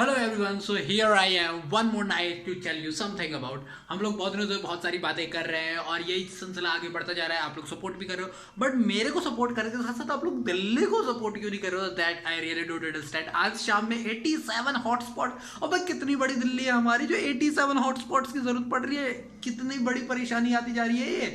Hello everyone, so here I am one more night to tell you something about. हम लोग बहुत दिनों से बहुत सारी बातें कर रहे हैं और यही सिलसिला आगे बढ़ता जा रहा है। आप लोग सपोर्ट भी कर रहे हो, बट मेरे को सपोर्ट करने के साथ साथ आप लोग दिल्ली को सपोर्ट क्यों नहीं कर रहे हो? That I really don't understand. आज शाम में 87 हॉटस्पॉट, और भाई कितनी बड़ी दिल्ली है हमारी जो 87 हॉटस्पॉट्स की जरूरत पड़ रही है। कितनी बड़ी परेशानी आती जा रही है ये।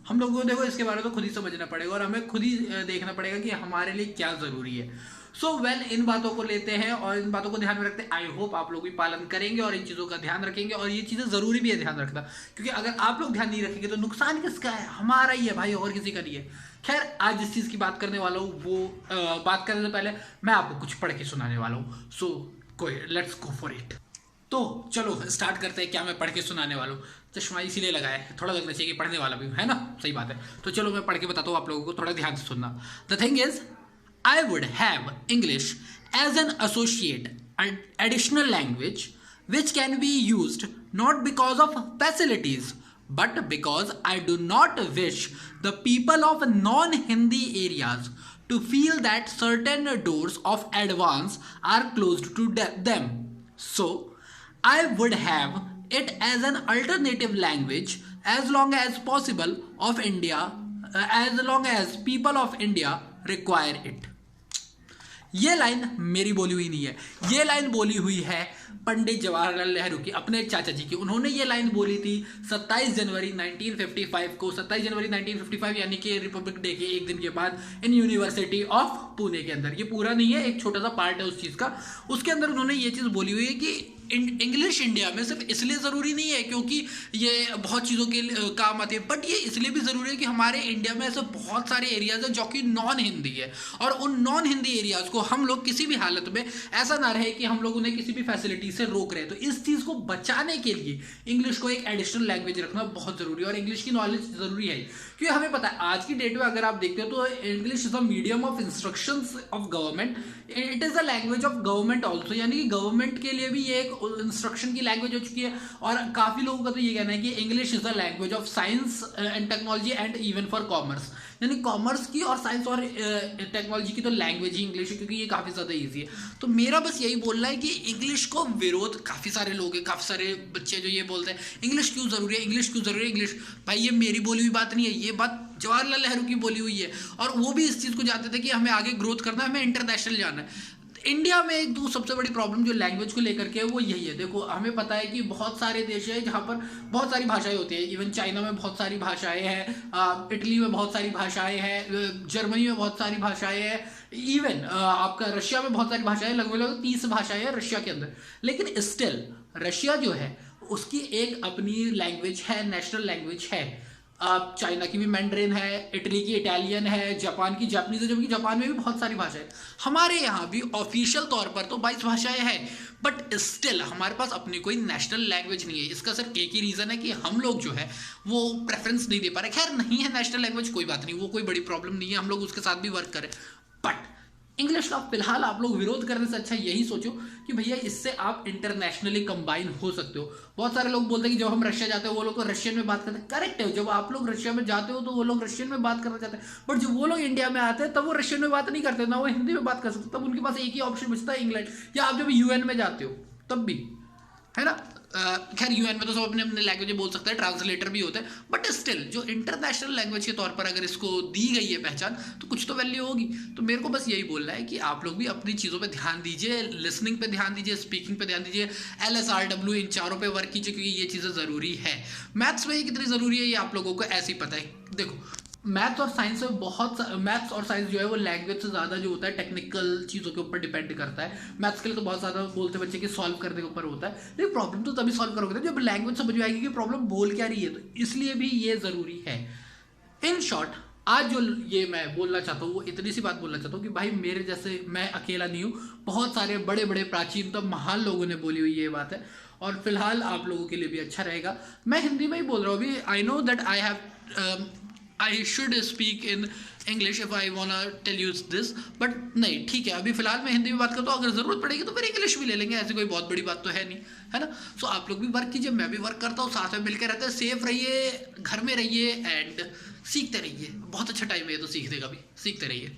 हम लोगों को देखो इसके बारे में तो खुद ही समझना पड़ेगा और हमें खुद ही देखना पड़ेगा कि हमारे लिए क्या जरूरी है। सो वेल, इन बातों को लेते हैं और इन बातों को ध्यान में रखते हैं। आई होप आप लोग भी पालन करेंगे और इन चीज़ों का ध्यान रखेंगे, और ये चीज़ें ज़रूरी भी है ध्यान रखना, क्योंकि अगर आप लोग ध्यान नहीं रखेंगे तो नुकसान किसका है? हमारा ही है भाई, और किसी का नहीं है। खैर, आज जिस चीज़ की बात करने वाला हूँ वो बात करने से पहले मैं आपको कुछ पढ़ के सुनाने वाला हूँ। सो कोई लेट्स गो फॉर इट। तो चलो स्टार्ट करते हैं। क्या मैं पढ़ के सुनाने वाला हूँ? चश्मा इसीलिए लगाया है, थोड़ा लगना चाहिए कि पढ़ने वाला भी है ना। सही बात है। तो चलो मैं पढ़ के बताता हूँ आप लोगों को, थोड़ा ध्यान से सुनना। The thing is, I would have English as an associate additional language which can be used not because of facilities but because I do not wish the people of non-Hindi areas to feel that certain doors of advance are closed to them. So I would have it as an alternative language as long as possible of India, as long as people of India require it. ये line मेरी बोली हुई नहीं है, ये line बोली हुई है पंडित जवाहरलाल नेहरू की, अपने चाचा जी की। उन्होंने ये लाइन बोली थी 27 जनवरी 1955 को। 27 जनवरी 1955 यानी कि रिपब्लिक डे के एक दिन के बाद इन यूनिवर्सिटी ऑफ पुणे के अंदर। ये पूरा नहीं है, एक छोटा सा पार्ट है उस चीज़ का। उसके अंदर उन्होंने ये चीज़ बोली हुई है कि इंग्लिश इंडिया में सिर्फ इसलिए ज़रूरी नहीं है क्योंकि ये बहुत चीज़ों के काम आती है, बट ये इसलिए भी ज़रूरी है कि हमारे इंडिया में ऐसे बहुत सारे एरियाज़ हैं जो कि नॉन हिंदी है, और उन नॉन हिंदी एरियाज़ को हम लोग किसी भी हालत में ऐसा ना रहे कि हम लोग उन्हें किसी भी फैसिलिटी से रोक रहे हैं। तो इस चीज़ को बचाने के लिए इंग्लिश को एक एडिशनल लैंग्वेज रखना बहुत ज़रूरी है, और इंग्लिश की नॉलेज ज़रूरी है, क्योंकि हमें पता है आज की डेट में अगर आप देखते हो तो English is a medium of instructions of government. It is a language of government also, यानी कि गवर्नमेंट के लिए भी ये एक इंस्ट्रक्शन की लैंग्वेज हो चुकी है। और काफ़ी लोगों का तो ये कहना है कि English is a language of science and technology and even for commerce, यानी कॉमर्स की और साइंस और टेक्नोलॉजी की तो लैंग्वेज ही इंग्लिश है, क्योंकि ये काफ़ी ज़्यादा ईजी है। तो मेरा बस यही बोलना है कि इंग्लिश को विरोध काफ़ी सारे लोग हैं, काफ़ी सारे बच्चे जो ये बोलते हैं इंग्लिश क्यों ज़रूरी है, इंग्लिश क्यों ज़रूरी है। इंग्लिश भाई ये मेरी बोली हुई बात नहीं है, ये बात जवाहरलाल नेहरू की बोली हुई है, और वो भी इस चीज़ को जानते थे कि हमें आगे ग्रोथ करना है, हमें इंटरनेशनल जाना है। इंडिया में एक सबसे बड़ी प्रॉब्लम जो लैंग्वेज को लेकर के है वो यही है। देखो हमें पता है कि बहुत सारे देश हैं जहाँ पर बहुत सारी भाषाएं होती है। इवन चाइना में बहुत सारी भाषाएं हैं, इटली में बहुत सारी भाषाएं हैं, जर्मनी में बहुत सारी भाषाएं हैं, इवन आपका रशिया में बहुत सारी भाषाएं, लगभग 30 भाषाएं हैं रशिया के अंदर। लेकिन स्टिल रशिया जो है उसकी एक अपनी लैंग्वेज है, नेशनल लैंग्वेज है। चाइना की भी मैंड्रिन है, इटली की इटालियन है, जापान की जापानीज है, जबकि जापान में भी बहुत सारी भाषाएं। हमारे यहाँ भी ऑफिशियल तौर पर तो 22 भाषाएं हैं, बट स्टिल हमारे पास अपनी कोई नेशनल लैंग्वेज नहीं है। इसका सिर्फ एक ही रीज़न है कि हम लोग जो है वो प्रेफरेंस नहीं दे पा रहे। खैर, नहीं है नेशनल लैंग्वेज, कोई बात नहीं, वो कोई बड़ी प्रॉब्लम नहीं है, हम लोग उसके साथ भी वर्क करें। बट इंग्लिश का फिलहाल आप लोग विरोध करने से अच्छा यही सोचो कि भैया इससे आप इंटरनेशनली कंबाइन हो सकते हो। बहुत सारे लोग बोलते हैं कि जब हम रशिया जाते हैं वो लोग तो रशियन में बात करते हैं। करेक्ट है, जब आप लोग रशिया में जाते हो तो वो लोग रशियन में बात करना चाहते हैं, बट जब वो लोग इंडिया में आते हैं तब वो रशियन में बात नहीं करते, ना वो हिंदी में बात कर सकते। तब उनके पास एक ही ऑप्शन बचता है इंग्लैंड, या आप जब यूएन में जाते हो तब भी, है ना। खैर यूएन में तो सब अपने अपने लैंग्वेज बोल सकते हैं, ट्रांसलेटर भी होते हैं, बट स्टिल जो इंटरनेशनल लैंग्वेज के तौर पर अगर इसको दी गई है पहचान तो कुछ तो वैल्यू होगी। तो मेरे को बस यही बोलना है कि आप लोग भी अपनी चीज़ों पे ध्यान दीजिए, लिसनिंग पे ध्यान दीजिए, स्पीकिंग पे ध्यान दीजिए, LSRW इन चारों पे वर्क कीजिए, क्योंकि ये चीज़ें ज़रूरी है। मैथ्स में ये कितनी ज़रूरी है ये आप लोगों को ऐसे ही पता है। देखो मैथ्स और साइंस में मैथ्स और साइंस जो है वो लैंग्वेज से ज़्यादा जो होता है टेक्निकल चीज़ों के ऊपर डिपेंड करता है। मैथ्स के लिए तो बहुत ज़्यादा बोलते बच्चे कि सॉल्व करने के ऊपर होता है, लेकिन प्रॉब्लम तो तभी सॉल्व करोगे जब लैंग्वेज समझ में आएगी कि प्रॉब्लम बोल क्या रही है। तो इसलिए भी ये ज़रूरी है। इन शॉर्ट, आज जो ये मैं बोलना चाहता हूँ वो इतनी सी बात बोलना चाहता हूँ कि भाई मेरे जैसे मैं अकेला नहीं हूँ, बहुत सारे बड़े बड़े प्राचीनतम महान लोगों ने बोली हुई ये बात है, और फिलहाल आप लोगों के लिए भी अच्छा रहेगा। मैं हिंदी में ही बोल रहा हूँ अभी। I know that I should speak in English if I wanna tell you this, but नहीं, ठीक है, अभी फिलहाल मैं हिंदी में बात करता हूँ। अगर ज़रूरत पड़ेगी तो फिर इंग्लिश भी ले लेंगे, ऐसी कोई बहुत बड़ी बात तो है नहीं, है ना। सो आप लोग भी वर्क कीजिए, मैं भी वर्क करता हूँ, साथ में मिलकर रहते हैं। सेफ रहिए, घर में रहिए एंड सीखते रहिए। बहुत अच्छा टाइम है ये तो सीखने का भी, सीखते रहिए।